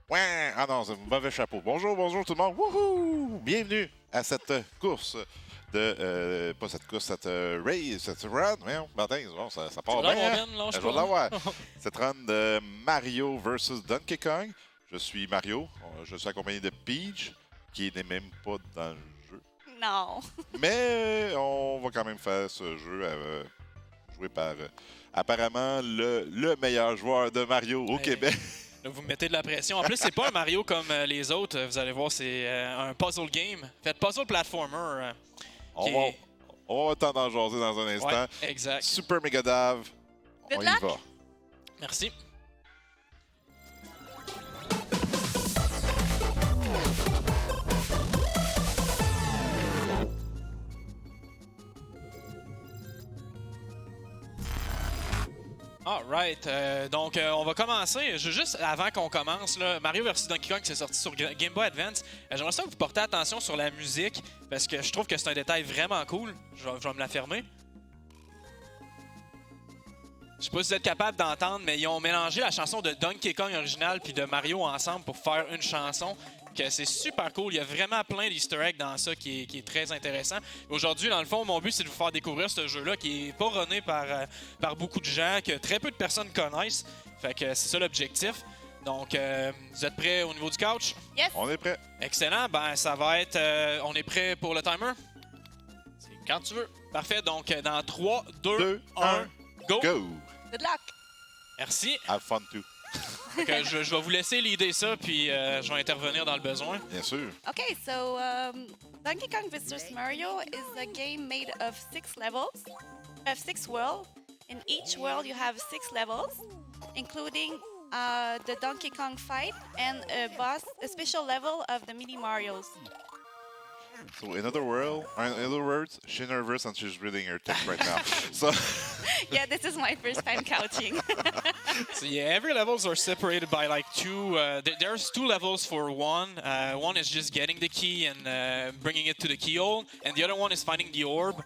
Ouais. Ah non, c'est un mauvais chapeau. Bonjour, bonjour tout le monde. Wouhou! Bienvenue à cette course de... pas cette course, cette race, cette run. Voyons, matin, bon, ça part bien. Hein? Je vais l'avoir. Cette run de Mario versus Donkey Kong. Je suis Mario. Je suis accompagné de Peach, qui n'est même pas dans le jeu. Non. Mais on va quand même faire ce jeu joué par apparemment le meilleur joueur de Mario au Québec. Là, vous me mettez de la pression. En plus, c'est pas un Mario comme les autres. Vous allez voir, c'est un puzzle game. Fait puzzle platformer. On va avoir le temps d'en jaser dans un instant. Ouais, exact. SuperMegaDav, on y va. Merci. Alright, donc on va commencer. Juste avant qu'on commence, là, Mario vs Donkey Kong c'est sorti sur Game Boy Advance. J'aimerais ça que vous portez attention sur la musique parce que je trouve que c'est un détail vraiment cool. Je vais me la fermer. Je sais pas si vous êtes capable d'entendre, mais ils ont mélangé la chanson de Donkey Kong original puis de Mario ensemble pour faire une chanson. Que c'est super cool. Il y a vraiment plein d'easter eggs dans ça qui est très intéressant. Aujourd'hui, dans le fond, mon but, c'est de vous faire découvrir ce jeu-là qui est pas runné par beaucoup de gens, que très peu de personnes connaissent. Fait que c'est ça l'objectif. Donc, vous êtes prêts au niveau du couch? Yes. On est prêt. Excellent. Ben, ça va être... on est prêt pour le timer? C'est quand tu veux. Parfait. Donc, dans 3, 2, 1, go! Good luck. Merci. Have fun too. je vais vous laisser l'idée ça, puis je vais intervenir dans le besoin. Bien sûr. Okay, so Donkey Kong vs. Mario is a game made of 6 levels, of 6 worlds. In each world, you have 6 levels, including the Donkey Kong fight and a special level of the Mini Marios. So in other words, she's nervous and she's reading her text right now. So Yeah, this is my first time couching. So yeah, every levels are separated by like two. There's 2 levels for one. One is just getting the key and bringing it to the keyhole, and the other one is finding the orb.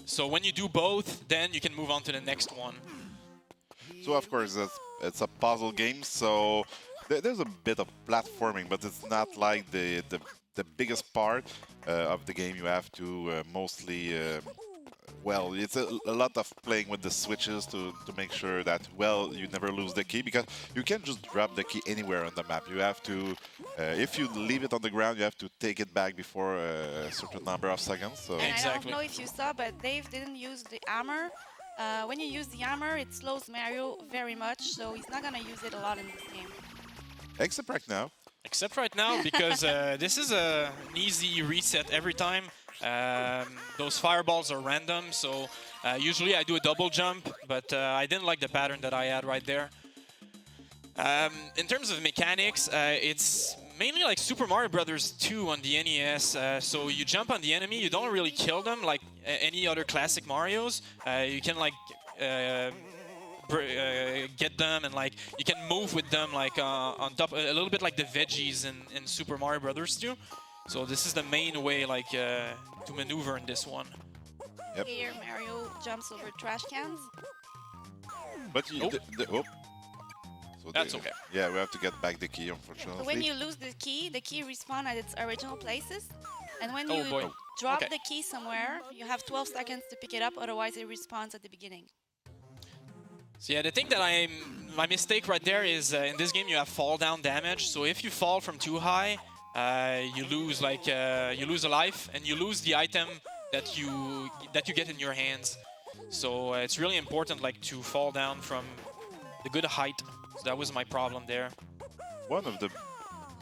So when you do both, then you can move on to the next one. So of course it's a puzzle game. So there's a bit of platforming, but it's not like the biggest part of the game. You have to mostly. Well, it's a lot of playing with the switches to make sure that, well, you never lose the key, because you can't just drop the key anywhere on the map. You have to, if you leave it on the ground, you have to take it back before a certain number of seconds. So. And I don't know if you saw, but Dave didn't use the hammer. When you use the hammer, it slows Mario very much, so he's not going to use it a lot in this game. Except right now. Except right now, because this is an easy reset every time. Those fireballs are random, so usually I do a double jump, but I didn't like the pattern that I had right there. In terms of mechanics, it's mainly like Super Mario Bros. 2 on the NES. So you jump on the enemy, you don't really kill them like any other classic Marios. You can like get them and like you can move with them like on top, a little bit like the veggies in Super Mario Bros. 2. So this is the main way like to maneuver in this one. Yep. Here Mario jumps over trash cans. But you, so that's okay. Yeah, we have to get back the key, unfortunately. So when you lose the key respawns at its original places. And when you drop the key somewhere, you have 12 seconds to pick it up, otherwise it respawns at the beginning. So yeah, the thing that my mistake right there is in this game you have fall down damage. So if you fall from too high, you lose like you lose a life and you lose the item that you get in your hands. So it's really important like to fall down from the good height. So that was my problem there. One of the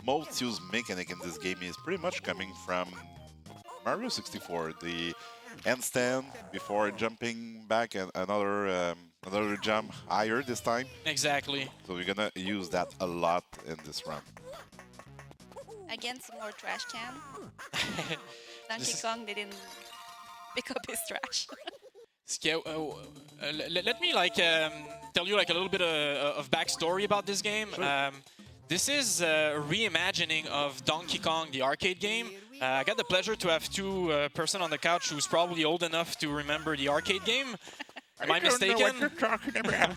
most used mechanic in this game is pretty much coming from Mario 64. The handstand before jumping back and another jump higher this time. Exactly. So we're gonna use that a lot in this run. Again, some more trash can. Donkey Kong didn't pick up his trash. Let me like tell you like a little bit of backstory about this game. Sure. This is a reimagining of Donkey Kong, the arcade game. I got the pleasure to have two person on the couch who's probably old enough to remember the arcade game. Am I mistaken? Know what you're talking about.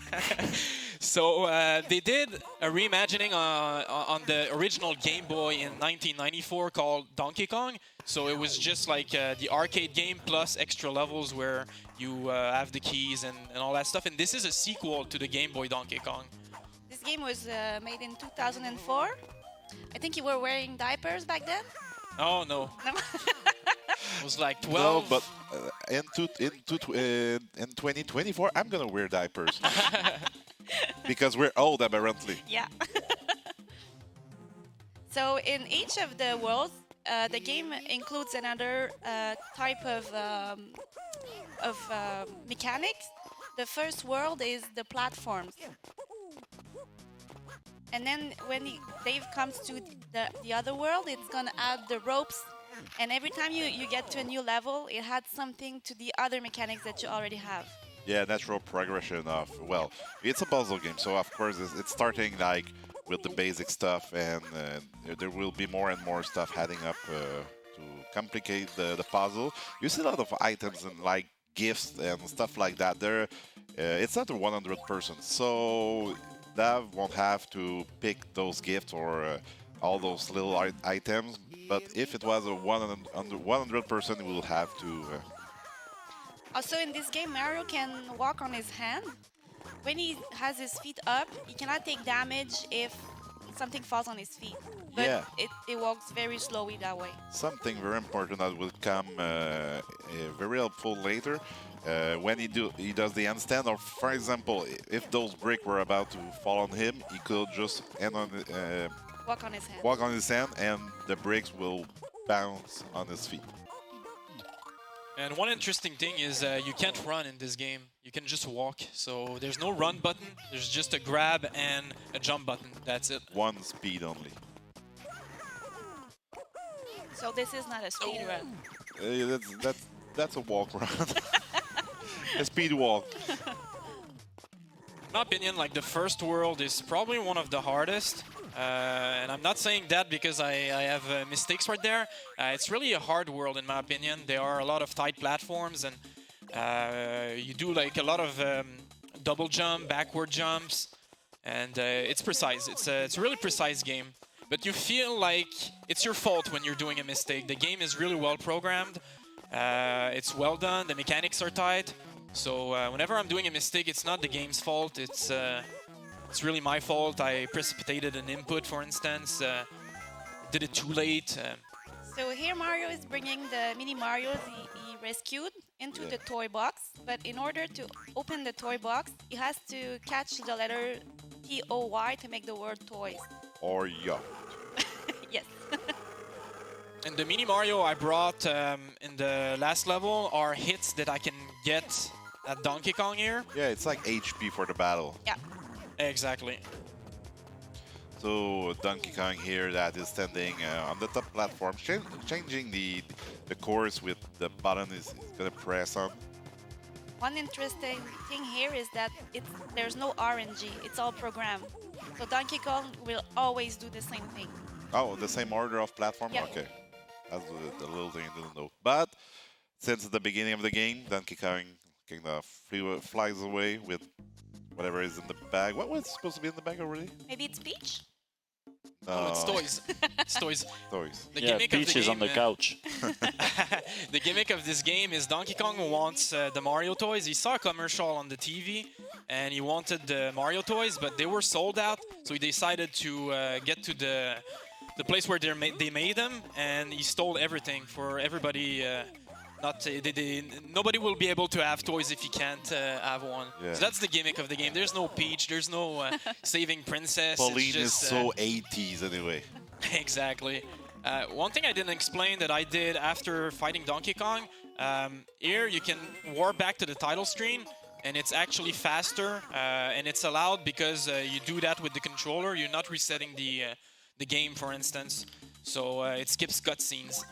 So they did a reimagining on the original Game Boy in 1994 called Donkey Kong. So it was just like the arcade game plus extra levels where you have the keys and all that stuff. And this is a sequel to the Game Boy Donkey Kong. This game was made in 2004. I think you were wearing diapers back then. Oh no, No? it was like No, 12. but in 2024, I'm gonna wear diapers because we're old, apparently. Yeah. So in each of the worlds, the game includes another type of mechanics. The first world is the platforms. And then when Dave comes to the other world, it's gonna add the ropes. And every time you get to a new level, it adds something to the other mechanics that you already have. Yeah, natural progression of, well, it's a puzzle game, so of course it's starting like with the basic stuff, and there will be more and more stuff adding up to complicate the puzzle. You see a lot of items and like gifts and stuff like that. It's not a 100%, so Dav won't have to pick those gifts or all those little items. But if it was a 100%, we will have to. Also, in this game, Mario can walk on his hand. When he has his feet up, he cannot take damage if something falls on his feet. But Yeah. it walks very slowly that way. Something very important that will come very helpful later when he does the handstand, or for example, if those bricks were about to fall on him, he could just Walk on his hand. walk on his hand, and the bricks will bounce on his feet. And one interesting thing is you can't run in this game. You can just walk. So there's no run button. There's just a grab and a jump button. That's it. One speed only. So this is not a speed run. That's a walk around. A speed walk. In my opinion, like the first world is probably one of the hardest. And I'm not saying that because I have mistakes right there. It's really a hard world in my opinion. There are a lot of tight platforms, and you do like a lot of double jump, backward jumps, and it's precise. It's a really precise game. But you feel like it's your fault when you're doing a mistake. The game is really well programmed. It's well done. The mechanics are tight. So whenever I'm doing a mistake, it's not the game's fault. It's really my fault. I precipitated an input, for instance. Did it too late. So here Mario is bringing the mini Marios he rescued into the toy box. But in order to open the toy box, he has to catch the letter T-O-Y to make the word toys. Or yacht. Yes. And the mini Mario I brought in the last level are hits that I can get at Donkey Kong here. Yeah, it's like HP for the battle. Yeah. Exactly. So Donkey Kong here that is standing on the top platform, changing the course with the button is gonna press on. One interesting thing here is that there's no RNG. It's all programmed. So Donkey Kong will always do the same thing. Oh, the same order of platform? Yeah. Okay. That's the little thing I didn't know. But since the beginning of the game, Donkey Kong kind of flies away with whatever is in the bag. What was supposed to be in the bag already? Maybe it's Peach? Oh, it's toys. It's toys. Toys. The Yeah, gimmick of Peach the is game, on the couch. the gimmick of this game is Donkey Kong wants the Mario toys. He saw a commercial on the TV and he wanted the Mario toys, but they were sold out. So he decided to get to the place where they made them, and he stole everything for everybody. Nobody will be able to have toys if you can't have one. Yeah. So that's the gimmick of the game. There's no Peach. There's no saving princess. Pauline it's is just, so 80s anyway. Exactly. One thing I didn't explain that I did after fighting Donkey Kong, here you can warp back to the title screen, and it's actually faster, and it's allowed because you do that with the controller. You're not resetting the game, for instance, so it skips cutscenes.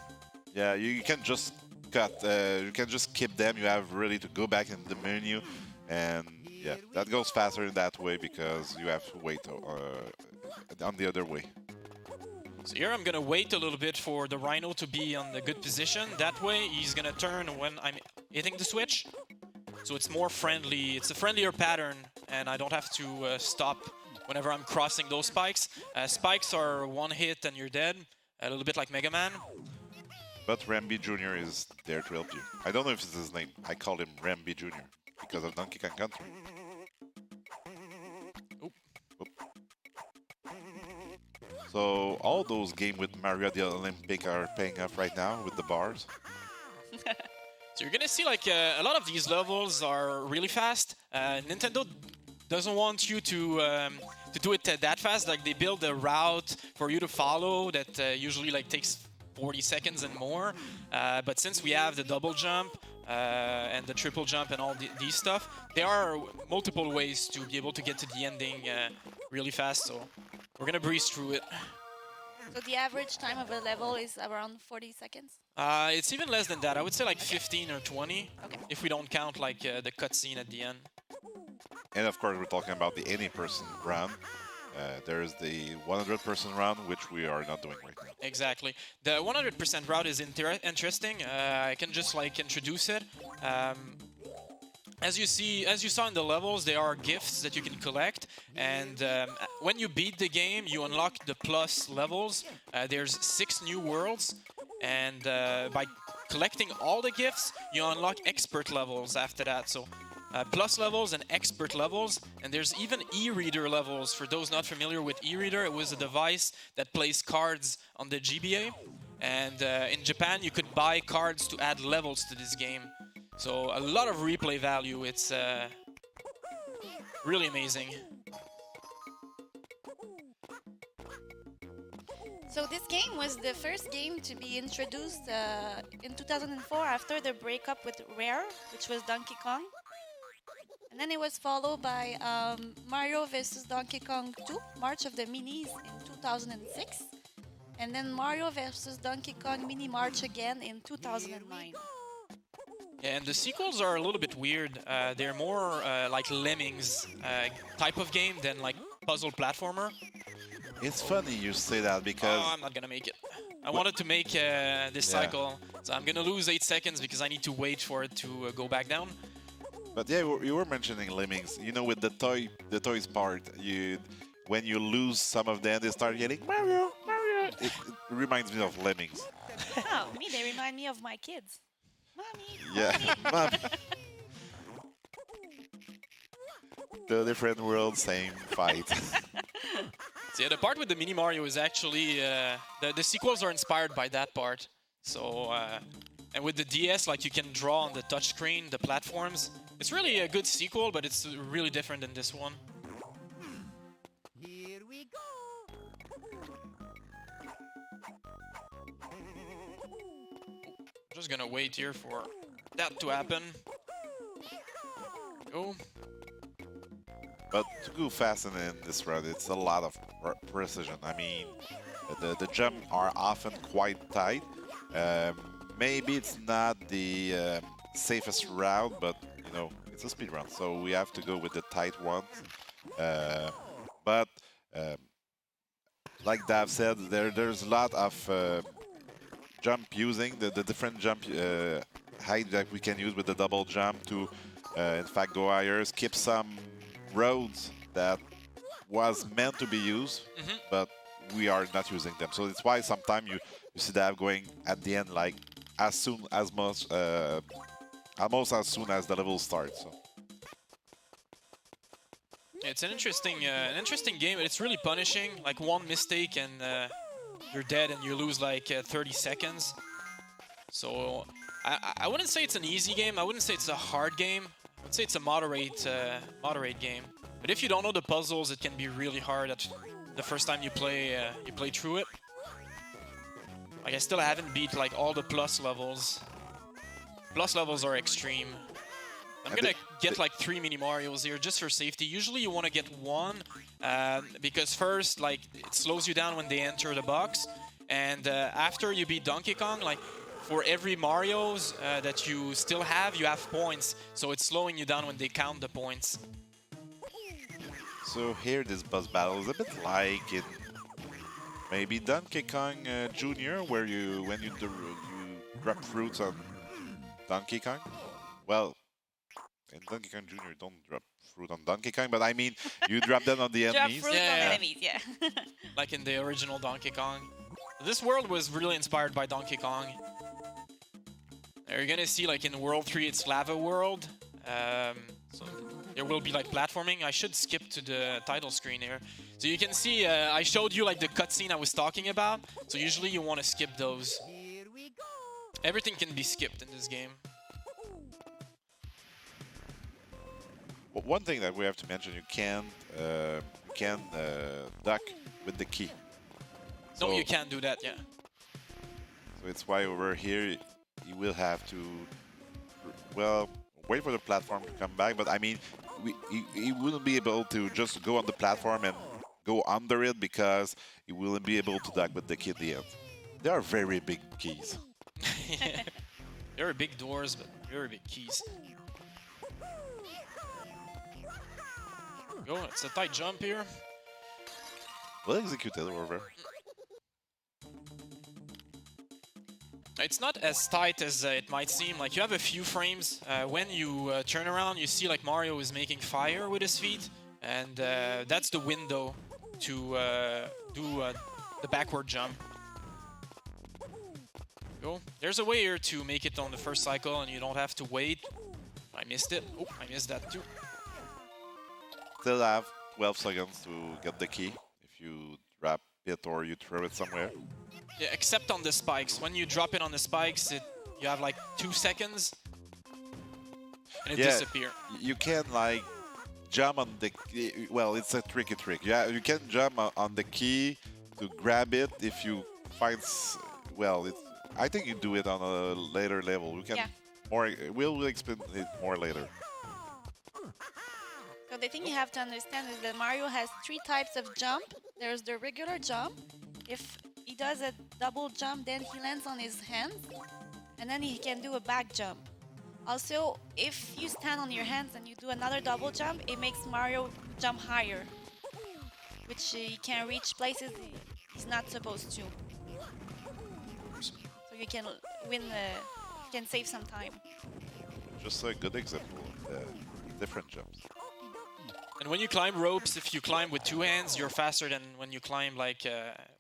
Yeah, you can just cut. You can just skip them. You have really to go back in the menu, and yeah, that goes faster in that way because you have to wait on the other way. So here I'm gonna wait a little bit for the Rhino to be on the good position. That way he's gonna turn when I'm hitting the switch. so it's more friendly. It's a friendlier pattern, and I don't have to stop whenever I'm crossing those spikes. Spikes are one hit and you're dead, a little bit like Mega Man. But Rambi Jr. is there to help you. I don't know if it's his name. I call him Rambi Jr. because of Donkey Kong Country. Oop. Oop. So all those games with Mario the Olympic are paying off right now with the bars. So you're gonna see like a lot of these levels are really fast. Nintendo doesn't want you to do it that fast. Like they build a route for you to follow that usually like takes 40 seconds and more. But since we have the double jump and the triple jump and all these stuff, there are multiple ways to be able to get to the ending really fast. So we're gonna breeze through it. So the average time of a level is around 40 seconds? It's even less than that. I would say like 15 or 20, Okay. if we don't count like the cutscene at the end. And of course, we're talking about the any person round. There's the 100-person round, which we are not doing right now. Exactly. The 100% route is interesting. I can just like introduce it. As you saw in the levels, there are gifts that you can collect, and when you beat the game, you unlock the plus levels. There's 6 new worlds, and by collecting all the gifts, you unlock expert levels after that. So plus levels and expert levels, and there's even e-reader levels. For those not familiar with e-reader, it was a device that plays cards on the GBA, and in Japan you could buy cards to add levels to this game. So a lot of replay value. It's really amazing. So this game was the first game to be introduced in 2004 after the breakup with Rare, which was Donkey Kong. And then it was followed by Mario vs. Donkey Kong 2, March of the Minis in 2006. And then Mario vs. Donkey Kong Mini March again in 2009. And the sequels are a little bit weird. They're more like Lemmings type of game than like puzzle platformer. It's funny you say that because... Oh, I'm not gonna make it. I wanted to make this cycle, so I'm gonna lose 8 seconds because I need to wait for it to go back down. But yeah, you were mentioning Lemmings. You know, with the toys part, when you lose some of them, they start yelling Mario, Mario. It reminds me of Lemmings. Oh, me, they remind me of my kids. Mommy. Yeah, Mom. The different world, same fight. So yeah, the part with the Mini Mario is actually the sequels are inspired by that part. So and with the DS, like you can draw on the touchscreen the platforms. It's really a good sequel, but it's really different than this one. Here we go. Just gonna wait here for that to happen. Go. But to go fast in this round, it's a lot of precision. I mean, the jumps are often quite tight. Maybe it's not the safest route, but you know, it's a speed run, so we have to go with the tight ones. But like Dav said, there's a lot of jump using the different jump height that we can use with the double jump to, in fact, go higher, skip some roads that was meant to be used, but we are not using them. So it's why sometimes you see Dav going at the end like as soon as much, almost as soon as the level starts. So. It's an interesting game. It's really punishing. Like one mistake and you're dead and you lose like 30 seconds. So I wouldn't say it's an easy game. I wouldn't say it's a hard game. I would say it's a moderate game. But if you don't know the puzzles, it can be really hard at the first time you play through it. Like I still haven't beat like all the plus levels. Plus levels are extreme. I'm gonna get like 3 Mini Marios here just for safety. Usually you want to get one because first like it slows you down when they enter the box, and after you beat Donkey Kong, like for every Marios that you still have, you have points. So it's slowing you down when they count the points. So here this boss battle is a bit like in maybe Donkey Kong Jr., where when you drop fruits on Donkey Kong. Well, in Donkey Kong Jr. you don't drop fruit on Donkey Kong, but I mean you drop them on the Drop enemies. fruit Yeah, on yeah. enemies, yeah. Like in the original Donkey Kong. This world was really inspired by Donkey Kong. You're gonna see like in World 3 it's Lava World. So there will be like platforming. I should skip to the title screen here. So you can see I showed you like the cutscene I was talking about. So usually you want to skip those. Everything can be skipped in this game. Well, one thing that we have to mention, you can duck with the key. No, So- you can't do that, yeah. So it's why over here you will have to, well, wait for the platform to come back. But I mean, you wouldn't be able to just go on the platform and go under it because you wouldn't be able to duck with the key at the end. They are very big keys. There are big doors, but very big keys. Go, it's a tight jump here. Well executed over. It's not as tight as it might seem. Like you have a few frames. When you turn around, you see like Mario is making fire with his feet, and that's the window to do the backward jump. Go. There's a way here to make it on the first cycle, and you don't have to wait. I missed it. Oh, I missed that too. Still have 12 seconds to get the key if you drop it or you throw it somewhere. Yeah, except on the spikes. When you drop it on the spikes, you have like 2 seconds, and it disappears. You can like jump on the. Well, it's a tricky trick. Yeah, you can jump on the key to grab it if you find. Well, I think you do it on a later level. We can Yeah. more. We'll explain it more later. So the thing you have to understand is that Mario has 3 types of jump. There's the regular jump. If he does a double jump, then he lands on his hands, and then he can do a back jump. Also, if you stand on your hands and you do another double jump, it makes Mario jump higher, which he can reach places he's not supposed to. So you can win, you can save some time. Just a good example of different jumps. And when you climb ropes, if you climb with 2 hands, you're faster than when you climb like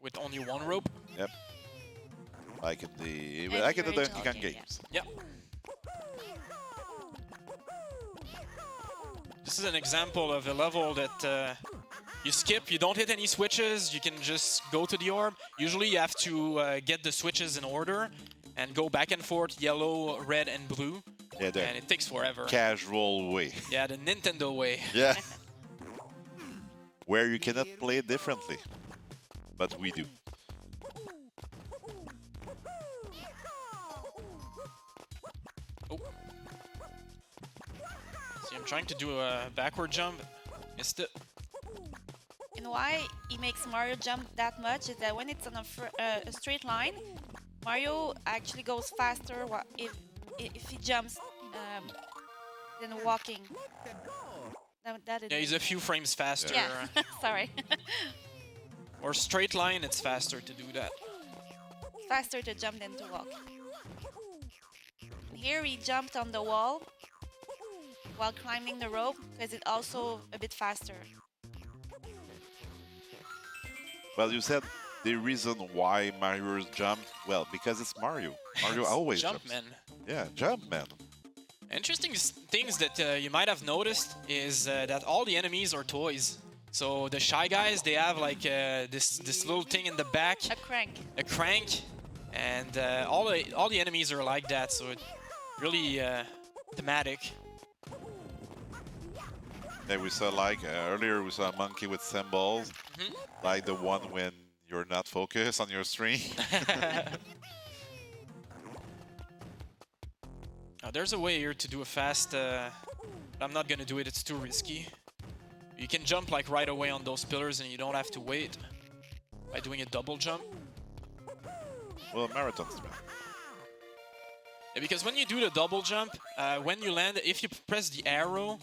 with only 1 rope. Yep. Like in the original Donkey Kong game, yeah. games. Yep. This is an example of a level that you skip, you don't hit any switches, you can just go to the orb. Usually you have to get the switches in order and go back and forth, yellow, red, and blue. Yeah, the And it takes forever. casual way. Yeah, the Nintendo way. Yeah. Where you cannot play it differently, but we do. Oh. See, I'm trying to do a backward jump. Missed it. And why he makes Mario jump that much is that when it's on a straight line, Mario actually goes faster if he jumps than walking. Yeah, he's a few frames faster. Yeah, sorry. Or straight line, it's faster to do that. Faster to jump than to walk. And here he jumped on the wall while climbing the rope because it's also a bit faster. Well, you said the reason why Mario's jump, well, because it's Mario. Mario always jumps. Jumpman. Yeah, jump man. Interesting things that you might have noticed is that all the enemies are toys. So the Shy Guys, they have like this little thing in the back, A crank. and all the enemies are like that. So it's really thematic. Yeah, we saw like earlier we saw a monkey with cymbals, like the one when you're not focused on your screen. There's a way here to do a fast. I'm not gonna do it. It's too risky. You can jump like right away on those pillars, and you don't have to wait by doing a double jump. Well, marathon's bad. Yeah, because when you do the double jump, when you land, if you press the arrow,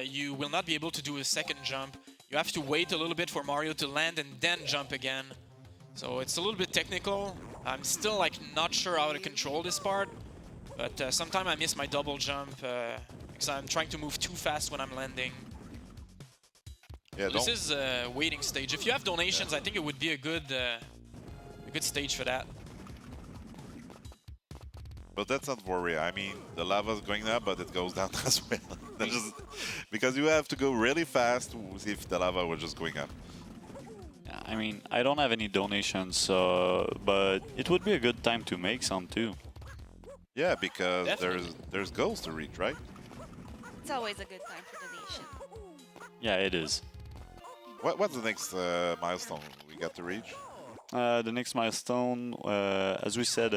you will not be able to do a second jump. You have to wait a little bit for Mario to land and then jump again. So it's a little bit technical. I'm still like not sure how to control this part, but sometimes I miss my double jump because I'm trying to move too fast when I'm landing. Yeah, This is a waiting stage. If you have donations, I think it would be a good stage for that. But that's not worry. I mean, the lava's going up, but it goes down as well. That's just because you have to go really fast to see if the lava was just going up. I mean, I don't have any donations, but it would be a good time to make some too. Yeah, because Definitely. there's goals to reach, right? It's always a good time for donation. Yeah, it is. What's the next milestone we got to reach? The next milestone, as we said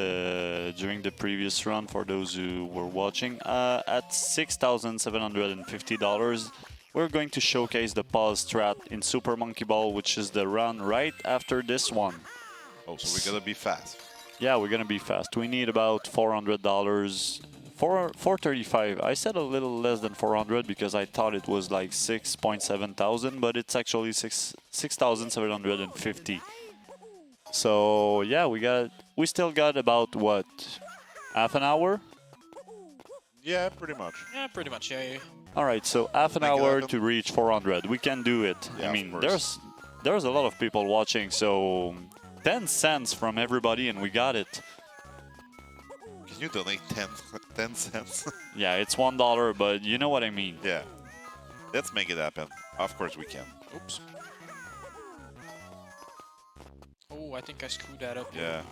during the previous run, for those who were watching, at $6,750, we're going to showcase the pause strat in Super Monkey Ball, which is the run right after this one. Oh, so we're gonna be fast. Yeah, we're gonna be fast. We need about $400. 435. I said a little less than 400 because I thought it was like 6.7 thousand, but it's actually 6,750. So yeah, we still got about what, half an hour? Yeah, pretty much. Yeah, pretty much. Yeah. All right, so half an Make it hour happen. to reach 400. We can do it. Yeah, I of mean, course. there's a lot of people watching, so 10 cents from everybody, and we got it. Can you donate 10 cents? Yeah, it's $1, but you know what I mean. Yeah. Let's make it happen. Of course we can. Oops. Oh, I think I screwed that up. Yeah.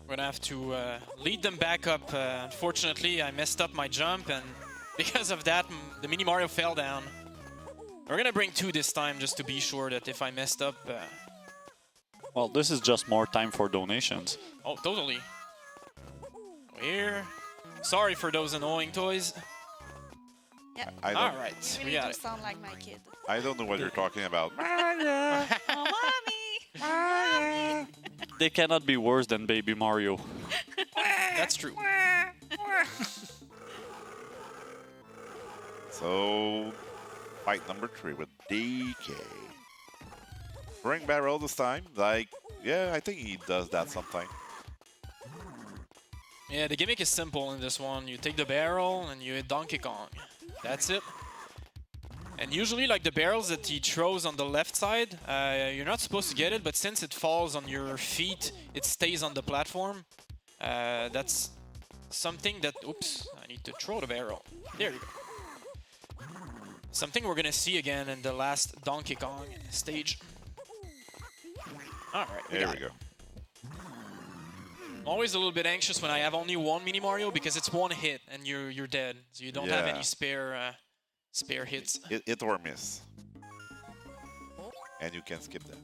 We're gonna have to lead them back up. Unfortunately, I messed up my jump, and because of that, the Mini Mario fell down. We're gonna bring 2 this time, just to be sure that if I messed up... Well, this is just more time for donations. Oh, totally. Here. Sorry for those annoying toys. Yeah. I All don't, right, You we really got do it. sound like my kid. I don't know what you're talking about. Oh, mommy! Mommy! They cannot be worse than Baby Mario. That's true. So, fight number 3 with DK. Bring barrel this time. Like, yeah, I think he does that sometime. Yeah, the gimmick is simple in this one. You take the barrel and you hit Donkey Kong. That's it. And usually, like the barrels that he throws on the left side, you're not supposed to get it, but since it falls on your feet, it stays on the platform. That's something that... Oops, I need to throw the barrel. There you go. Something we're gonna see again in the last Donkey Kong stage. All right, There we go. I'm always a little bit anxious when I have only one Mini Mario because it's one hit and you're dead, so you don't have Yeah. any spare hits. Hit or miss. And you can skip that.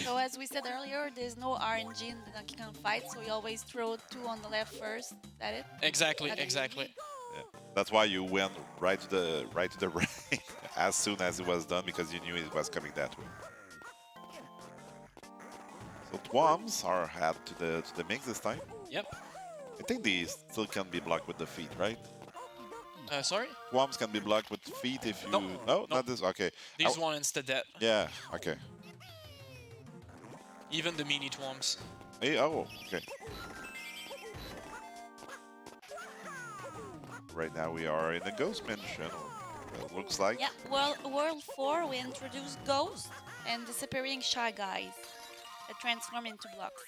So as we said earlier, there's no RNG in the Donkey Kong fight, so we always throw 2 on the left first. Is that it? Exactly, Okay. exactly. Yeah. That's why you went right to the right as soon as it was done, because you knew it was coming that way. So Twams are added to the mix this time. Yep. I think they still can be blocked with the feet, right? Sorry? Twams can be blocked with feet if you... No, No, no. not this. Okay. These one instead that. Yeah, okay. Even the mini Twomps. Hey, oh, okay. Right now we are in the Ghost Mansion. It looks like. Yeah. Well, World 4, we introduced Ghost and disappearing Shy Guys that transform into blocks.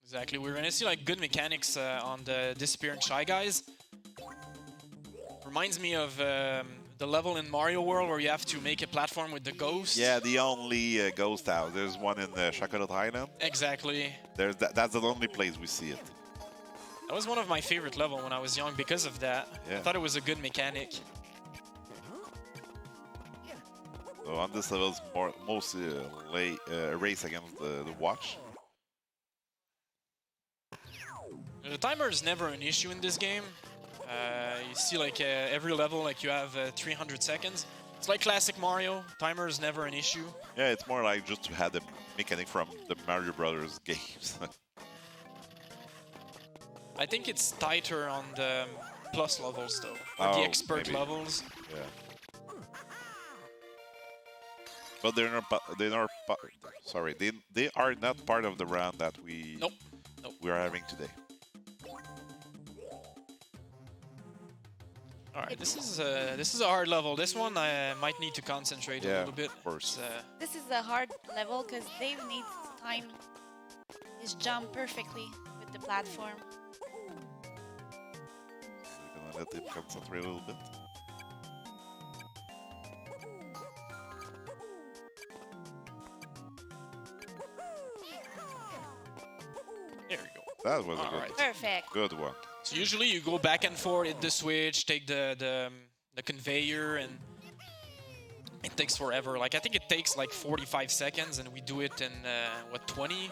Exactly. We're gonna see like good mechanics on the disappearing Shy Guys. Reminds me of the level in Mario World where you have to make a platform with the ghost. Yeah, the only ghost house. There's one in Chocolate Island. Exactly. That's the only place we see it. That was one of my favorite levels when I was young because of that. Yeah. I thought it was a good mechanic. So on this level, it's mostly a race against the watch. The timer is never an issue in this game. You see like every level like you have 300 seconds. It's like classic Mario. Timer is never an issue. Yeah, it's more like just to have the mechanic from the Mario Brothers games. I think it's tighter on the plus levels though, or Oh, the expert maybe. levels. Yeah. But sorry, they are not part of the round that Nope. we are having today. All right, this is a hard level. This one I might need to concentrate a Yeah, little bit. of course. This is a hard level because Dave needs to time his jump perfectly with the platform. We're gonna let him concentrate a little bit. There we go. That was a All right. Perfect. good one. So usually you go back and forth, hit the switch, take the conveyor, and it takes forever. Like I think it takes like 45 seconds, and we do it in what 20?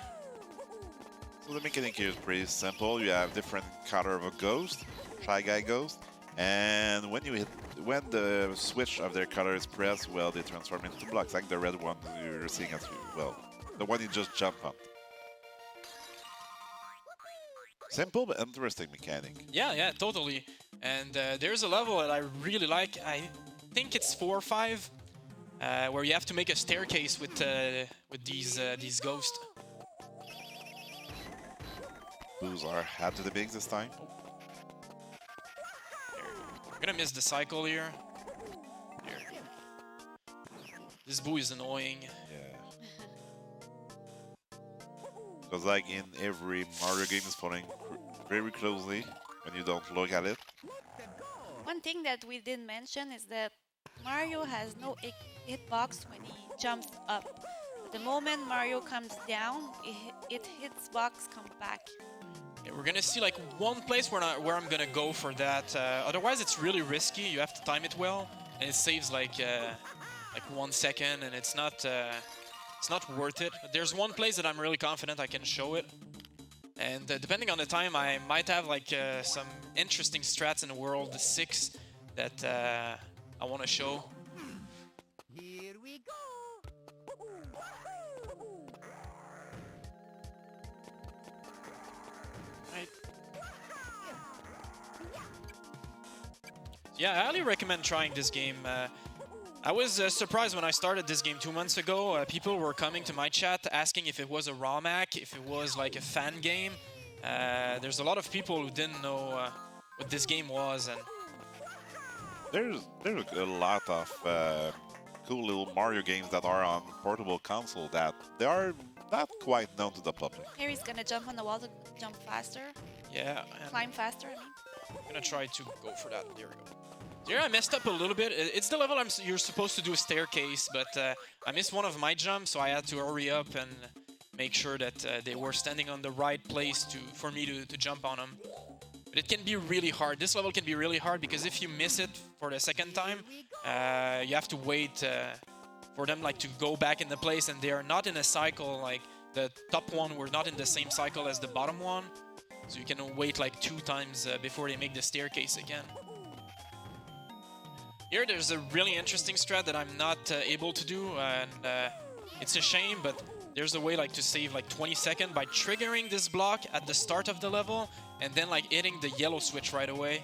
So the mechanic here is pretty simple. You have different color of a ghost, Shy Guy ghost, and when the switch of their color is pressed, well, they transform into blocks, like the red one you're seeing as well, the one you just jumped on. Simple but interesting mechanic. Yeah, yeah, totally. And there's a level that I really like. I think it's 4 or 5, where you have to make a staircase with these ghosts. Boos are hat to the bigs this time. I'm gonna miss the cycle here. Here. This boo is annoying. Yeah. Because like in every Mario game is following very closely when you don't look at it. One thing that we didn't mention is that Mario has no hitbox when he jumps up. The moment Mario comes down, it hits box, comes back. Yeah, we're gonna see like one place where I'm gonna go for that. Otherwise, it's really risky. You have to time it well, and it saves like 1 second, and it's not worth it. But there's one place that I'm really confident I can show it, and depending on the time, I might have like some interesting strats in World 6 that I want to show. Here we go. Right. Yeah, I highly recommend trying this game. I was surprised when I started this game 2 months ago. People were coming to my chat asking if it was a ROM hack, if it was like a fan game. There's a lot of people who didn't know what this game was, and There's a lot of cool little Mario games that are on portable console that they are not quite known to the public. Here he's gonna jump on the wall to jump faster, yeah, and climb faster, I mean. I'm gonna try to go for that. There we go. Here I messed up a little bit. It's the level you're supposed to do a staircase, but I missed one of my jumps, so I had to hurry up and make sure that they were standing on the right place for me to jump on them. But it can be really hard. This level can be really hard because if you miss it for the second time, you have to wait for them like to go back in the place, and they are not in a cycle. Like the top one were not in the same cycle as the bottom one, so you can wait like 2 times before they make the staircase again. Here there's a really interesting strat that I'm not able to do, and it's a shame, but there's a way like to save like 20 seconds by triggering this block at the start of the level and then like hitting the yellow switch right away.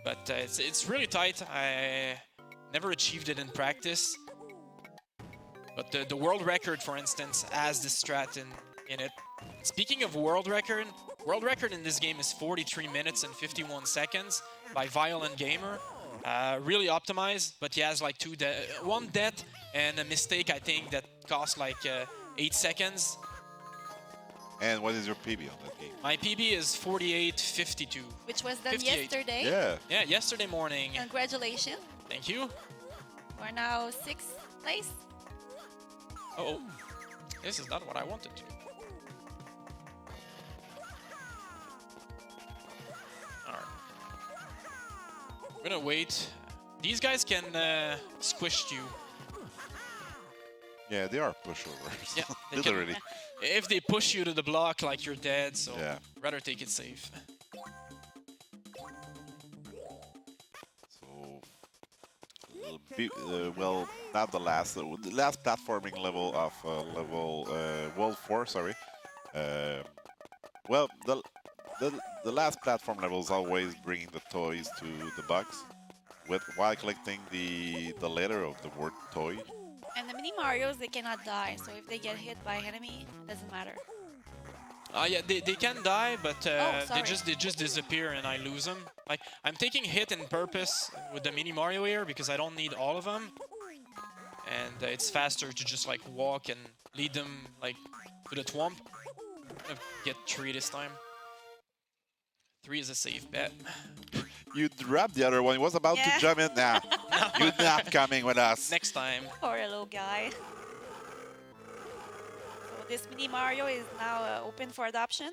But it's really tight. I never achieved it in practice. But the world record, for instance, has this strat in it. Speaking of world record in this game is 43 minutes and 51 seconds by Violent Gamer. Really optimized, but he has like 1 death and a mistake, I think, that cost like 8 seconds. And what is your PB on that game? My PB is 48.52. Which was done 58. yesterday. Yeah. Yeah, yesterday morning. Congratulations. Thank you. We're now 6th place. Oh, this is not what I wanted to do. Alright. I'm gonna wait. These guys can squish you. Yeah, they are pushovers. Yeah, they can- literally. If they push you to the block, like you're dead, so Yeah. rather take it safe. So, well, not the last platforming level of World 4. Sorry. Well, the last platform level is always bringing the toys to the box, while collecting the letter of the word toy. And the mini Marios, they cannot die, so if they get hit by enemy, it doesn't matter. Yeah, they can die, but sorry. they just disappear and I lose them. Like I'm taking hit in purpose with the mini Mario here because I don't need all of them, and it's faster to just like walk and lead them like to the twomp. I'm gonna get 3 this time. 3 is a safe bet. You dropped the other one. He was about Yeah. to jump in. Nah, you're not coming with us. Next time. Poor little guy. So this mini Mario is now open for adoption.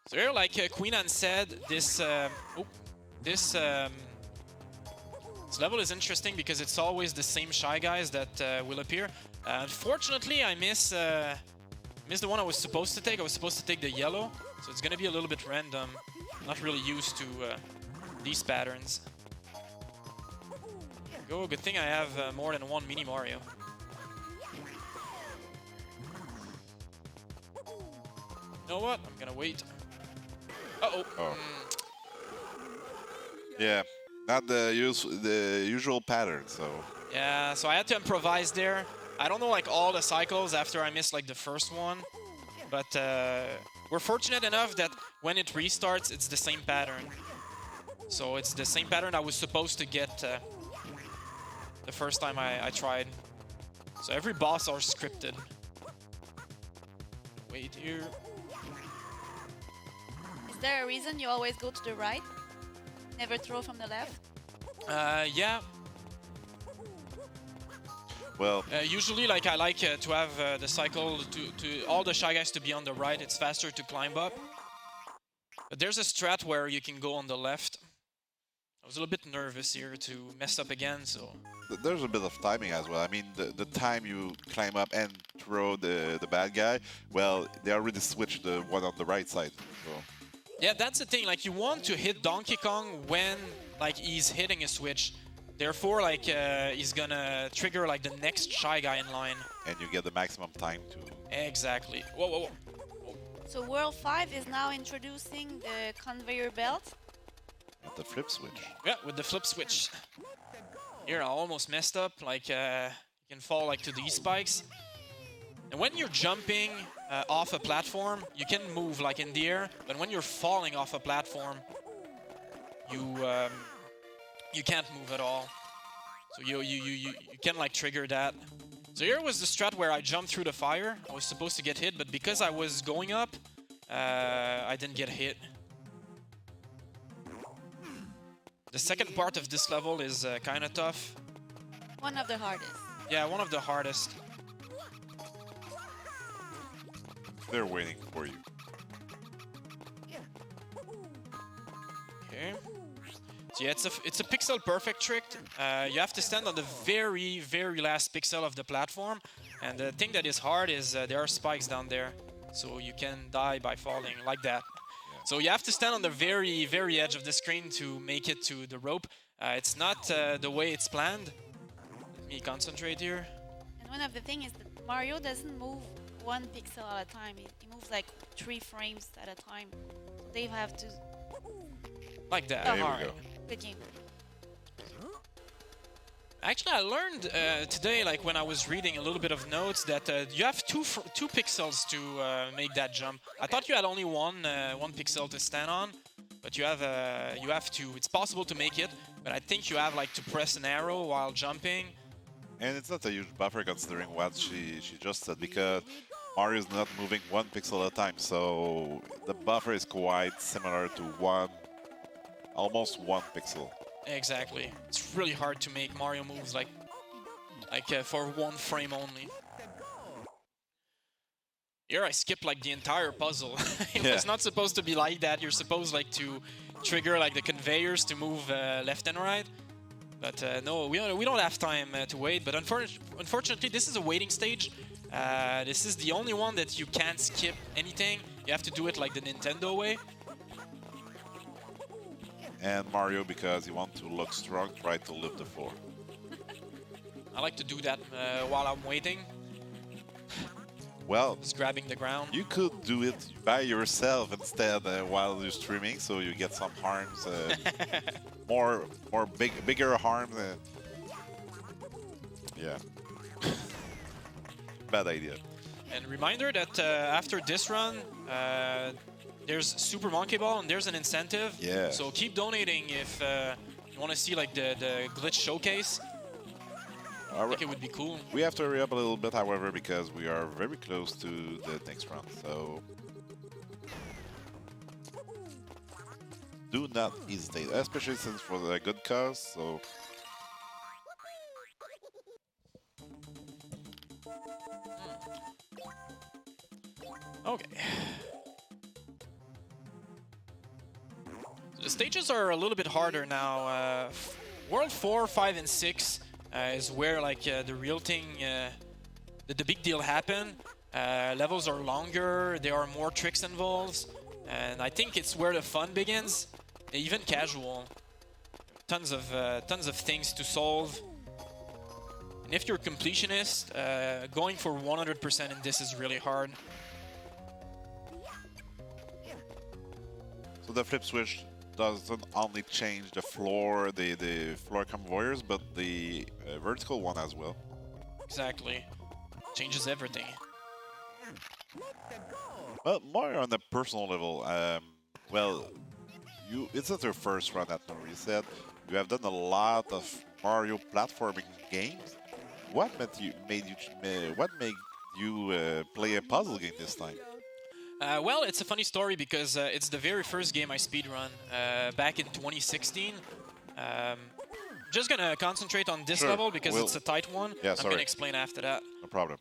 So here, like Queen Anne said, this this level is interesting because it's always the same shy guys that will appear. Unfortunately, I missed the one I was supposed to take. I was supposed to take the yellow, so it's gonna be a little bit random. Not really used to these patterns. Go. Good thing I have more than one mini Mario. You know what? I'm gonna wait. Uh-oh. Oh. Yeah, not the usual pattern. So Yeah, so I had to improvise there. I don't know like all the cycles after I missed like the first one, but we're fortunate enough that when it restarts, it's the same pattern. So it's the same pattern I was supposed to get the first time I tried. So every boss are scripted. Wait here. Is there a reason you always go to the right? Never throw from the left? Yeah. well, Usually, like I like to have the cycle to all the shy guys to be on the right. It's faster to climb up. But there's a strat where you can go on the left. I was a little bit nervous here to mess up again, so there's a bit of timing as well. I mean, the time you climb up and throw the bad guy, well, they already switched the one on the right side. So. yeah, that's the thing. Like you want to hit Donkey Kong when like he's hitting a switch. Therefore, like he's gonna trigger like the next shy guy in line. And you get the maximum time to. Exactly. Whoa, whoa, whoa. So World 5 is now introducing the conveyor belt. The flip switch. Yeah, with the flip switch. Here, I almost messed up. Like, you can fall like to these spikes. And when you're jumping off a platform, you can move like in the air. But when you're falling off a platform, you can't move at all. So you can like trigger that. So here was the strat where I jumped through the fire. I was supposed to get hit, but because I was going up, I didn't get hit. The second part of this level is kind of tough. One of the hardest. Yeah, one of the hardest. They're waiting for you. Okay. So yeah, it's a pixel perfect trick. You have to stand on the very, very last pixel of the platform. And the thing that is hard is there are spikes down there. So you can die by falling like that. So you have to stand on the very, very edge of the screen to make it to the rope. It's not the way it's planned. Let me concentrate here. And one of the things is that Mario doesn't move 1 pixel at a time. He moves like 3 frames at a time. So they have to... Like that. There we Alright. go. Good game. Actually, I learned today, like when I was reading a little bit of notes, that you have two pixels to make that jump. I thought you had only one pixel to stand on, but you have two. It's possible to make it, but I think you have like to press an arrow while jumping. And it's not a huge buffer considering what she just said, because Mario is not moving 1 pixel at a time, so the buffer is quite similar to almost 1 pixel. Exactly. It's really hard to make Mario moves like for 1 frame only. Here I skipped like the entire puzzle. It was not supposed to be like that. You're supposed like to trigger like the conveyors to move left and right. But no, we don't have time to wait. But unfortunately, this is a waiting stage. This is the only one that you can't skip anything. You have to do it like the Nintendo way. And Mario, because he wants to look strong, tried to lift the floor. I like to do that while I'm waiting. Well, Just grabbing the ground. you could do it by yourself instead while you're streaming, so you get some harms, bigger harms. Yeah, bad idea. And reminder that after this run, there's Super Monkey Ball and there's an incentive. Yeah. So keep donating if you want to see like the glitch showcase. I think it would be cool. We have to hurry up a little bit, however, because we are very close to the next round. So do not hesitate, especially since for the good cause. So Okay. So the stages are a little bit harder now. World 4, 5, and 6 is where like the real thing, the big deal happen. Levels are longer, there are more tricks involved, and I think it's where the fun begins. Even casual, tons of things to solve. And if you're a completionist, going for 100% in this is really hard. So the flip switch doesn't only change the floor convoyers, but the vertical one as well. Exactly. Changes everything. But more on the personal level, well, it's not your first run at NoReset. You have done a lot of Mario platforming games. What made you play a puzzle game this time? Well, it's a funny story because it's the very first game I speedrun back in 2016. Just gonna concentrate on this Sure. level because it's a tight one. Yeah, I'm gonna explain after that. No problem.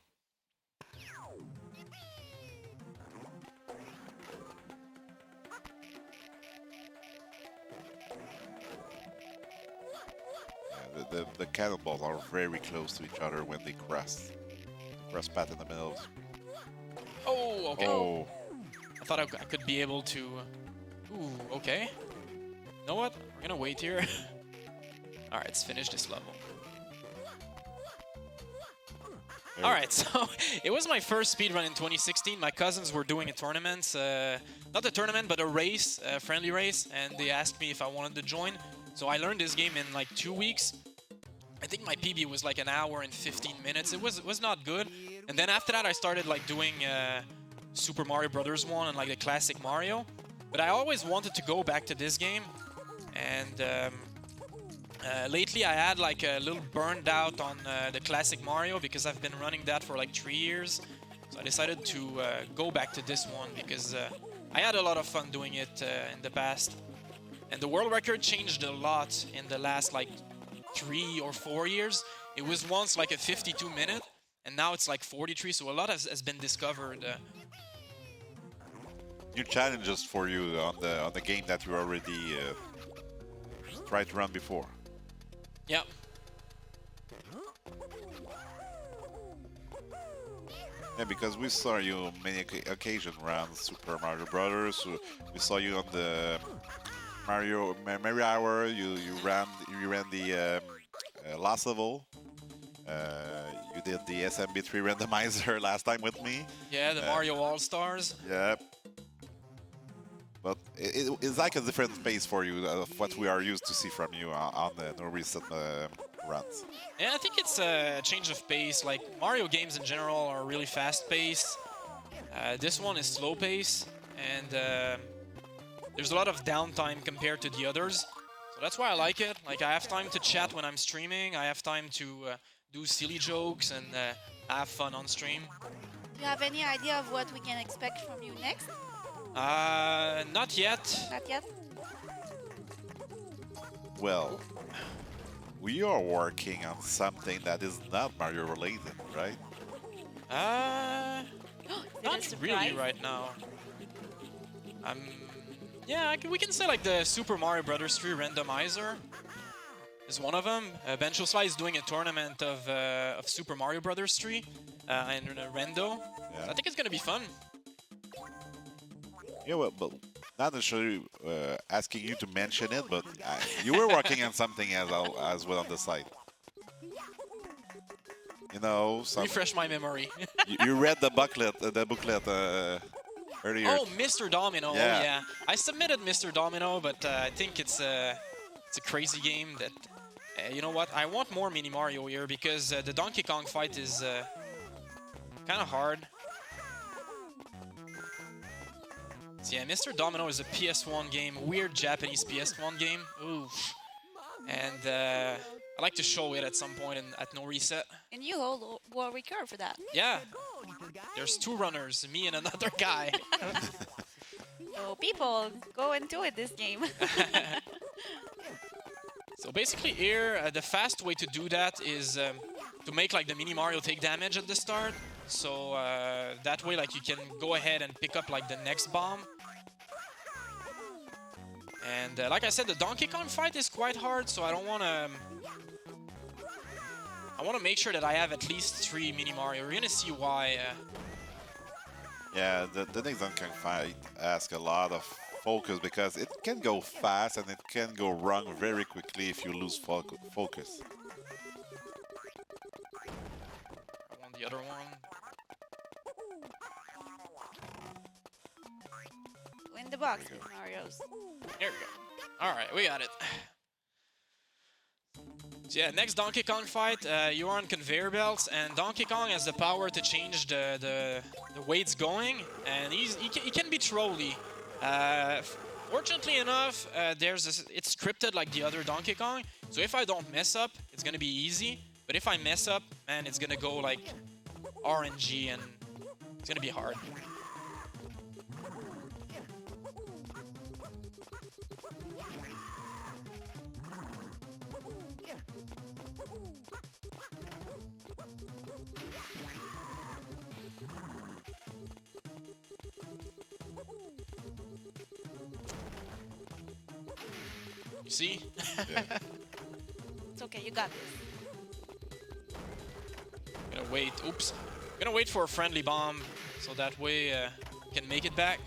Yeah, the cannonballs are very close to each other when they cross. Cross path in the middle. Oh, okay. Oh. I thought I could be able to... Ooh, okay. You know what? We're gonna wait here. Alright, let's finish this level. Alright, so it was my first speedrun in 2016. My cousins were doing a tournament, not a tournament, but a race, a friendly race, and they asked me if I wanted to join. So I learned this game in like 2 weeks. I think my PB was like an hour and 15 minutes. It was not good. And then after that, I started like doing Super Mario Brothers 1 and like the classic Mario. But I always wanted to go back to this game. And lately I had like a little burned out on the classic Mario because I've been running that for like 3 years. So I decided to go back to this one because I had a lot of fun doing it in the past. And the world record changed a lot in the last like 3 or 4 years. It was once like a 52 minute and now it's like 43, so a lot has been discovered. New challenges for you on the game that you already tried to run before. Yeah. Yeah, because we saw you many occasions run Super Mario Brothers. We saw you on the Mario Hour. You ran the last level. You did the SMB3 randomizer last time with me. Yeah, the Mario All-Stars. Yeah. But it's like a different pace for you of what we are used to see from you on the NoReset runs. Yeah, I think it's a change of pace. Like, Mario games in general are really fast-paced. This one is slow-paced, and there's a lot of downtime compared to the others. So that's why I like it. Like, I have time to chat when I'm streaming. I have time to do silly jokes and have fun on stream. Do you have any idea of what we can expect from you next? Not yet. Not yet? Well, we are working on something that is not Mario related, right? Not really right now. Yeah, we can say like the Super Mario Brothers 3 randomizer is one of them. Benchosly is doing a tournament of Super Mario Brothers 3 and Rendo. Yeah. I think it's gonna be fun. Yeah, well, but not necessarily asking you to mention it, but you were working on something as well on the side. You know, Refresh my memory. you read the booklet earlier. Oh, Mr. Domino. Yeah. Oh, yeah. I submitted Mr. Domino, but I think it's a crazy game that... you know what? I want more Mini Mario here because the Donkey Kong fight is kind of hard. So yeah, Mr. Domino is a PS1 game, weird Japanese PS1 game. Ooh. And I like to show it at some point at NoReset. And you hold world record for that. Yeah, there's 2 runners, me and another guy. So people, go into it this game. So basically here, the fast way to do that is to make like the mini Mario take damage at the start. So that way like you can go ahead and pick up like the next bomb. And like I said, the Donkey Kong fight is quite hard, so I don't want to... I want to make sure that I have at least 3 mini Mario. We're gonna see why. Yeah, the next Donkey Kong fight asks a lot of focus because it can go fast and it can go wrong very quickly if you lose focus. I want the other one. Go in the box with Mario's. Here we go. Alright, we got it. So yeah, next Donkey Kong fight, you're on conveyor belts, and Donkey Kong has the power to change the way it's going, and he can be trolly. Fortunately enough, it's scripted like the other Donkey Kong, so if I don't mess up, it's gonna be easy. But if I mess up, man, it's gonna go like RNG, and it's gonna be hard. You see? Yeah. It's okay, you got this. Gonna wait. Oops. Gonna wait for a friendly bomb, so that way we can make it back.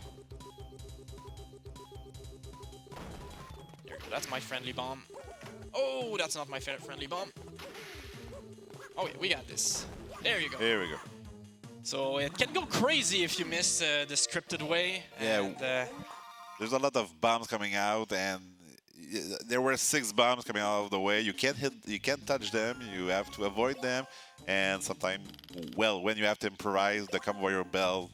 There we go. That's my friendly bomb. Oh, that's not my friendly bomb. Oh yeah, we got this. There you go. Here we go. So it can go crazy if you miss the scripted way. Yeah. And, There's a lot of bombs coming out, and there were 6 bombs coming out of the way. You can't touch them. You have to avoid them, and sometimes, well, when you have to improvise, the conveyor belt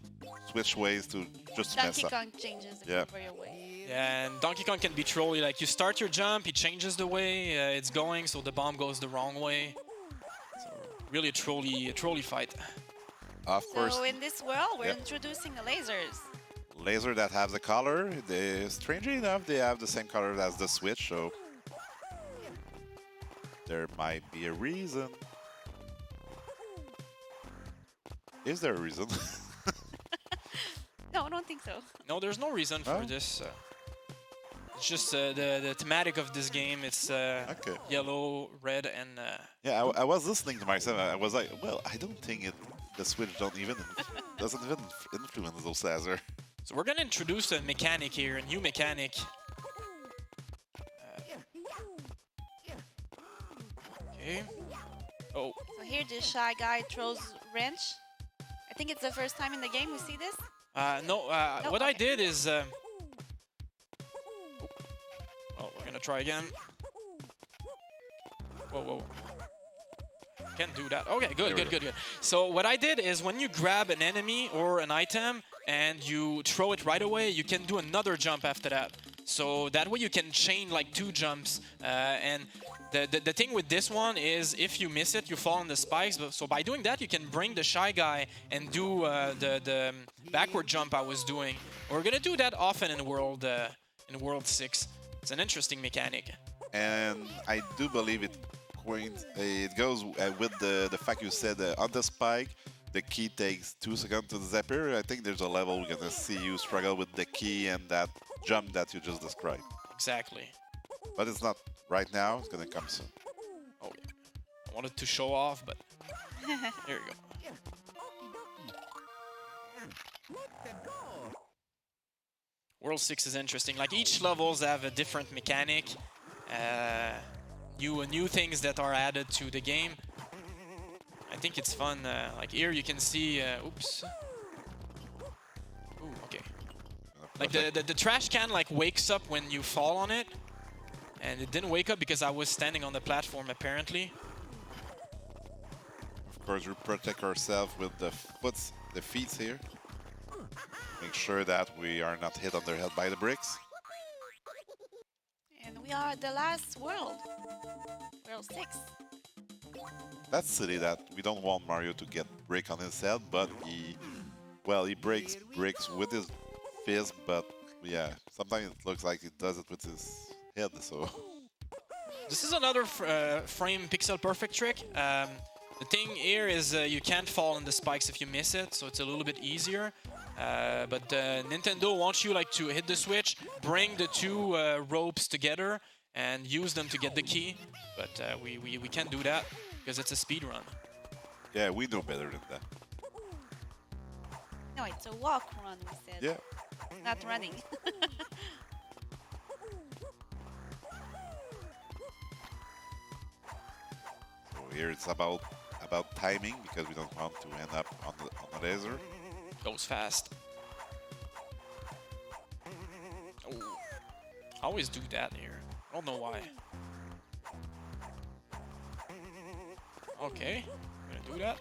switch ways to just mess Donkey up. Kong changes the Yeah. conveyor way. yeah, and Donkey Kong can be trolly. Like you start your jump, he changes the way it's going, so the bomb goes the wrong way. So really a trolley fight. Of course, So in this world, we're Yep. introducing the lasers. laser that has the color. Strangely enough, they have the same color as the Switch, so there might be a reason. Is there a reason? No, I don't think so. No, there's no reason for Oh. this. It's just the thematic of this game. It's Okay. yellow, red, and Yeah, I was listening to myself. I was like, well, I don't think the Switch doesn't even influence those lasers. so we're gonna introduce a mechanic here, a new mechanic. Okay. Oh, So here, this shy guy throws wrench. I think it's the first time in the game we see this. no. No, What I okay. did is. Oh, we're gonna try again. Whoa, whoa. Can't do that. Okay, good, There we good. So what I did is when you grab an enemy or an item and you throw it right away, you can do another jump after that. So that way you can chain like 2 jumps. And the thing with this one is if you miss it, you fall on the spikes. So by doing that, you can bring the shy guy and do the backward jump I was doing. We're gonna do that often in World 6. It's an interesting mechanic. And I do believe it goes with the fact you said on the spike, the key takes 2 seconds to disappear. I think there's a level we're gonna see you struggle with the key and that jump that you just described. Exactly. But it's not right now. It's gonna come soon. Oh, yeah. I wanted to show off, but here we go. World 6 is interesting. Like each levels have a different mechanic, new things that are added to the game. I think it's fun. Like here you can see. Oops. Ooh, okay. Like the trash can like wakes up when you fall on it, and it didn't wake up because I was standing on the platform apparently. Of course, we protect ourselves with the feet here. Make sure that we are not hit on their head by the bricks. And we are the last world. World 6. That's silly that we don't want Mario to get brick on his head, but he breaks bricks with his fist, but yeah, sometimes it looks like he does it with his head, so... This is another frame pixel perfect trick. The thing here is you can't fall on the spikes if you miss it, so it's a little bit easier. But Nintendo wants you like to hit the switch, bring the two ropes together, and use them to get the key. But we can't do that because it's a speed run. Yeah, we know better than that. No, it's a walk run, we said. Yeah. Not running. So here it's about timing because we don't want to end up on the laser. Goes fast. Oh, I always do that here. I don't know why. Okay, I'm gonna do that.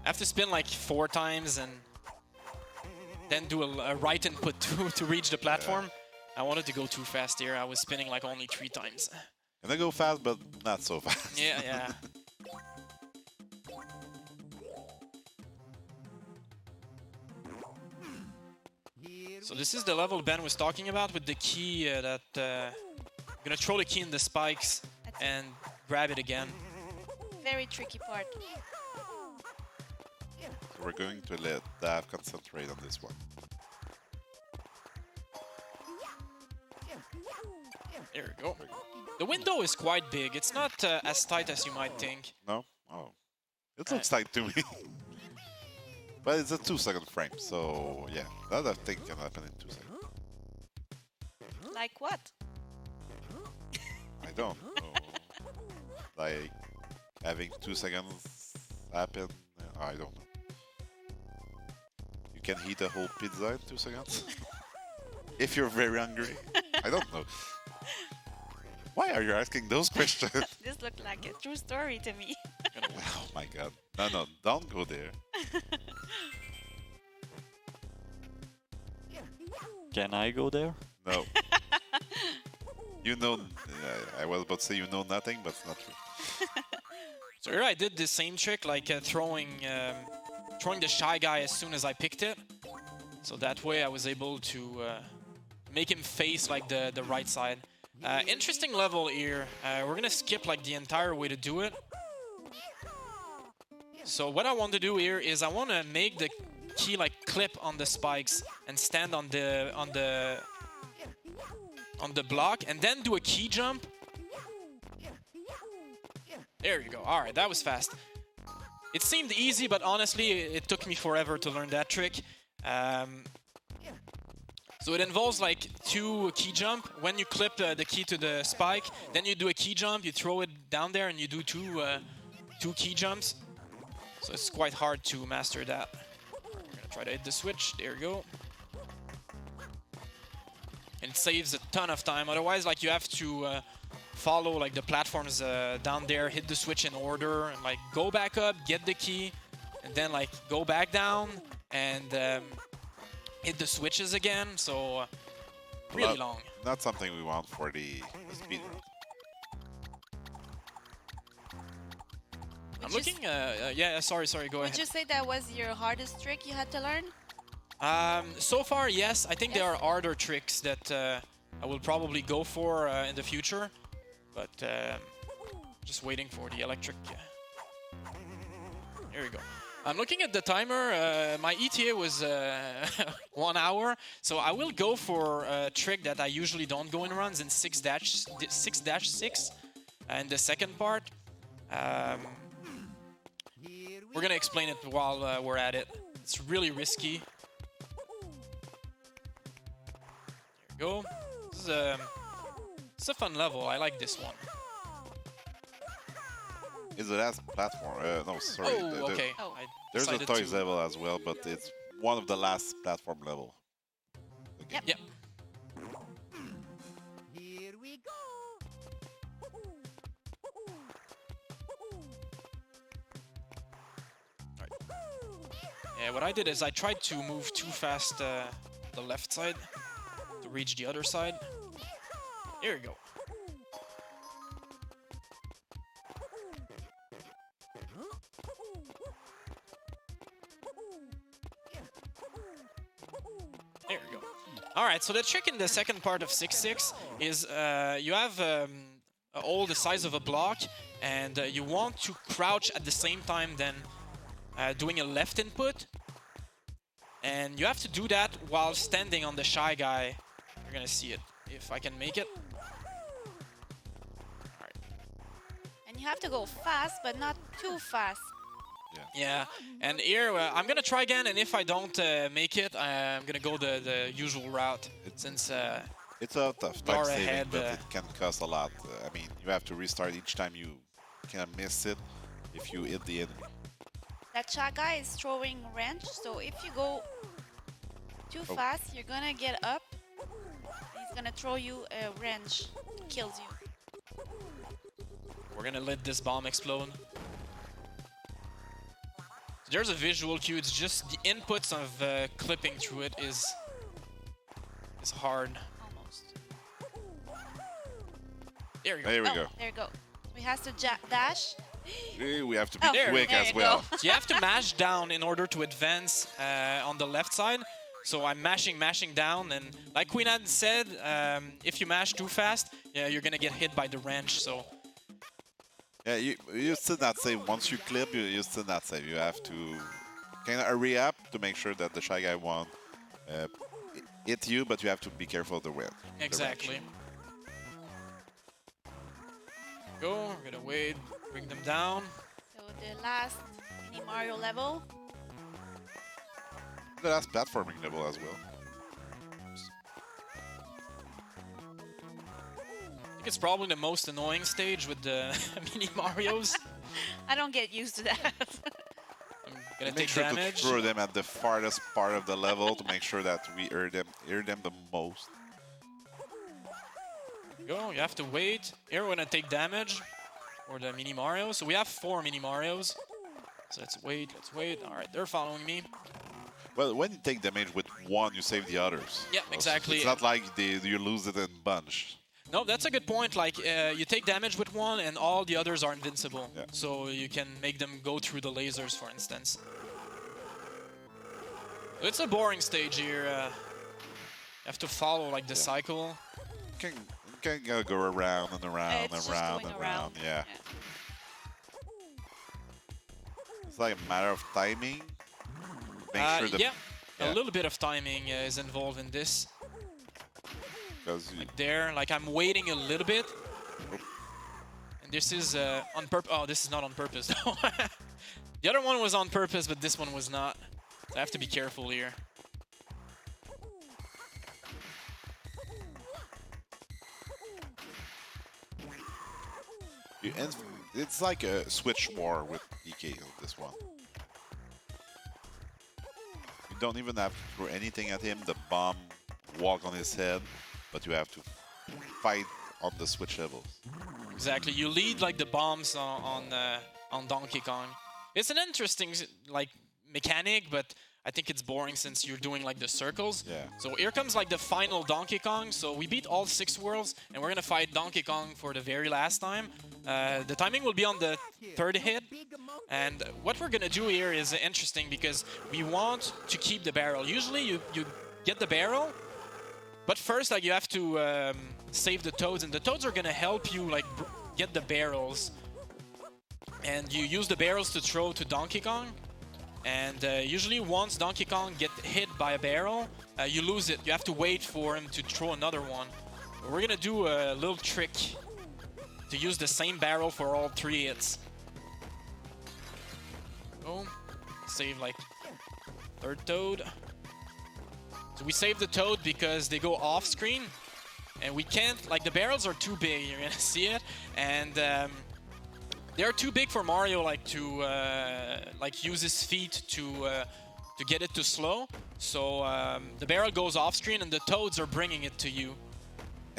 I have to spin like 4 times and then do a right input to reach the platform. I wanted to go too fast here. I was spinning like only 3 times. And they go fast, but not so fast. Yeah, yeah. So this is the level Ben was talking about with the key that I'm gonna throw the key in the spikes and grab it again. Very tricky part. So we're going to let Dav concentrate on this one. There we go. The window is quite big. It's not as tight as you might think. No? Oh. It looks tight to me. But it's a 2-second frame, so yeah, that I think can happen in 2 seconds. Like what? I don't know. Like having 2 seconds happen, I don't know. You can eat a whole pizza in 2 seconds? If you're very hungry. I don't know. Why are you asking those questions? This looked like a true story to me. Oh my god. No, don't go there. Can I go there? No. You know, I was about to say you know nothing, but it's not true. So here I did the same trick, like throwing the Shy Guy as soon as I picked it. So that way I was able to make him face like the right side. Interesting level here. We're gonna skip like the entire way to do it. So what I want to do here is I want to make the key like clip on the spikes and stand on the block and then do a key jump. There you go. All right, that was fast. It seemed easy, but honestly, it took me forever to learn that trick. So it involves like 2 key jump. When you clip the key to the spike, then you do a key jump, you throw it down there, and you do two key jumps. So it's quite hard to master that. I'm gonna try to hit the switch. There you go. And it saves a ton of time. Otherwise, like you have to follow like the platforms down there, hit the switch in order, and like go back up, get the key, and then like go back down and hit the switches again. So really long. Not something we want for the speedrun. I'm looking. Yeah, sorry. Go Would ahead. you say that was your hardest trick you had to learn? So far, yes. I think there are harder tricks that I will probably go for in the future, but just waiting for the electric. Here we go. I'm looking at the timer. My ETA was 1 hour, so I will go for a trick that I usually don't go in runs in 6-6 and the second part. We're gonna explain it while we're at it. It's really risky. There we go. It's a fun level. I like this one. Is it as platform? No, sorry. Oh, okay. Oh. I There's a decided toys to- level as well, but it's one of the last platform level. Yep. Yep. Here we go. Yeah, what I did is I tried to move too fast the left side to reach the other side. Here we go. There we go. All right, so the trick in the second part of 6-6 is you have a hole the size of a block, and you want to crouch at the same time than doing a left input. And you have to do that while standing on the shy guy. You're gonna see it, if I can make it. And you have to go fast, but not too fast. Yeah, and here I'm gonna try again, and if I don't make it, I'm gonna go the usual route, since It's a tough You're time saving, ahead, but it can cost a lot. I mean, you have to restart each time you can miss it if you hit the enemy. That shot guy is throwing wrench, so if you go too fast, you're gonna get up. He's gonna throw you a wrench. It kills you. we're gonna let this bomb explode. There's a visual cue. It's just the inputs of clipping through it is hard. Almost. There we go. There we Oh, go. there you go. We have to dash. We have to be Oh, quick there as you well. go. So you have to mash down in order to advance on the left side. So I'm mashing down, and like Queen Anne said, if you mash too fast, yeah, you're gonna get hit by the wrench. So Yeah, you still not save. Once you clip, you still not save. You have to kind of hurry up to make sure that the shy guy won't hit you, but you have to be careful of the wind. exactly. Go. We're gonna wait. Bring them down. So the last mini Mario level. The last platforming level as well. I think it's probably the most annoying stage with the mini Marios. I don't get used to that. I'm gonna Make take sure damage. to throw them at the farthest part of the level to make sure that we hear them the most. Go. You have to wait. Here we're gonna take damage for the mini Mario. So we have 4 mini Marios. So let's wait. Let's wait. All right, they're following me. Well, when you take damage with one, you save the others. Yeah, exactly. It's not like you lose it in bunch. No, that's a good point. Like, you take damage with one, and all the others are invincible. Yeah. So you can make them go through the lasers, for instance. It's a boring stage here. You have to follow like the cycle. You can go around and around It's and just around going and around. Yeah. Yeah. It's like a matter of timing. Make sure that Yeah, a little bit of timing is involved in this. because There, like I'm waiting a little bit. And this is on purpose. Oh, this is not on purpose though. The other one was on purpose, but this one was not. So I have to be careful here. it's like a switch war with DK on this one. You don't even have to throw anything at him. The bomb walk on his head, but you have to fight on the switch levels. Exactly. You lead like the bombs on Donkey Kong. It's an interesting like mechanic, but I think it's boring since you're doing like the circles. Yeah. So here comes like the final Donkey Kong. So we beat all 6 worlds, and we're gonna fight Donkey Kong for the very last time. The timing will be on the 3rd hit. And what we're gonna do here is interesting because we want to keep the barrel. Usually you get the barrel, but first like you have to save the toads, and the toads are gonna help you like get the barrels. And you use the barrels to throw to Donkey Kong. And usually once Donkey Kong get hit by a barrel, you lose it. You have to wait for him to throw another one. But we're gonna do a little trick to use the same barrel for all 3 hits. Boom. Save like 3rd toad. So we save the toad because they go off screen. And we can't, like the barrels are too big, you're gonna see it. And they're too big for Mario like to like use his feet to get it to slow. So the barrel goes off screen and the toads are bringing it to you.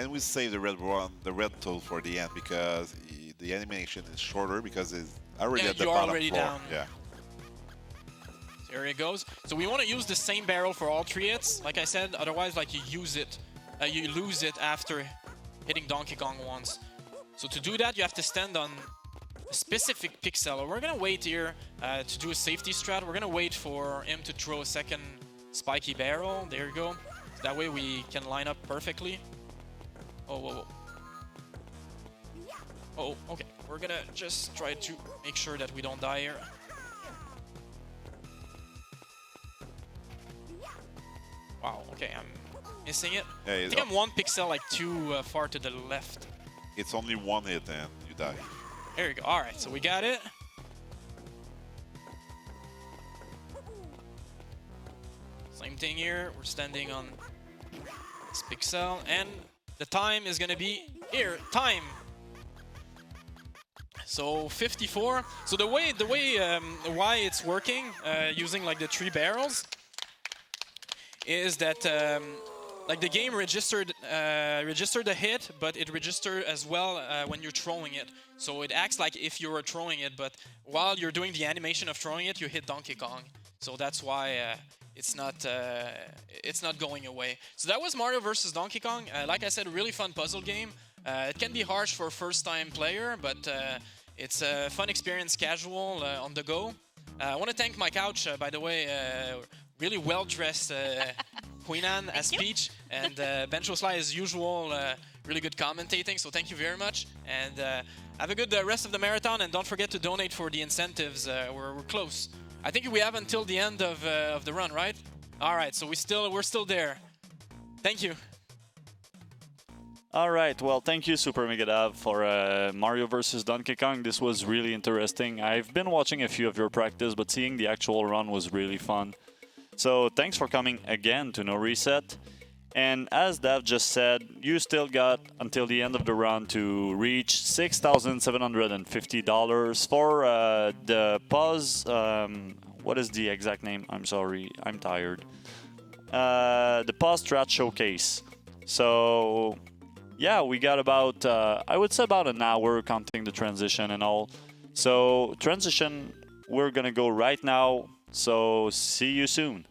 And we save the red one, the red toad for the end because the animation is shorter because it's already Yeah, at the you're bottom already floor. down. Yeah. So There it goes. So we want to use the same barrel for all 3 hits. Like I said, otherwise, like you lose it after hitting Donkey Kong once. So to do that, you have to stand on a specific pixel. We're gonna wait here to do a safety strat. We're gonna wait for him to throw a second spiky barrel. There you go. So that way we can line up perfectly. Oh, whoa, whoa. Oh, okay. We're gonna just try to make sure that we don't die here. Wow, okay, I'm missing it. Yeah, I think I'm 1 pixel like too far to the left. it's only 1 hit and you die. There you go. All right, so we got it. Same thing here. We're standing on this pixel, and the time is gonna be here. Time. So 54. So the way why it's working using like the 3 barrels is that like the game registered a hit, but it registered as well when you're throwing it. So it acts like if you were throwing it, but while you're doing the animation of throwing it, you hit Donkey Kong. So that's why it's not going away. So that was Mario vs. Donkey Kong. Like I said, a really fun puzzle game. It can be harsh for a first-time player, but it's a fun experience, casual, on the go. I want to thank my couch, by the way. Really well-dressed Huinan as Peach, and Bencho Sly as usual, really good commentating, so thank you very much. And have a good rest of the marathon, and don't forget to donate for the incentives. We're close. I think we have until the end of the run, right? All right, so we're still there. Thank you. All right, well, thank you, SuperMegaDav, for Mario vs. Donkey Kong. This was really interesting. I've been watching a few of your practice, but seeing the actual run was really fun. So thanks for coming again to NoReset. And as Dav just said, you still got until the end of the run to reach $6,750 for the pause. What is the exact name? I'm sorry, I'm tired. The pause strat showcase. So yeah, we got about, I would say about an hour counting the transition and all. So transition, we're gonna go right now. So see you soon.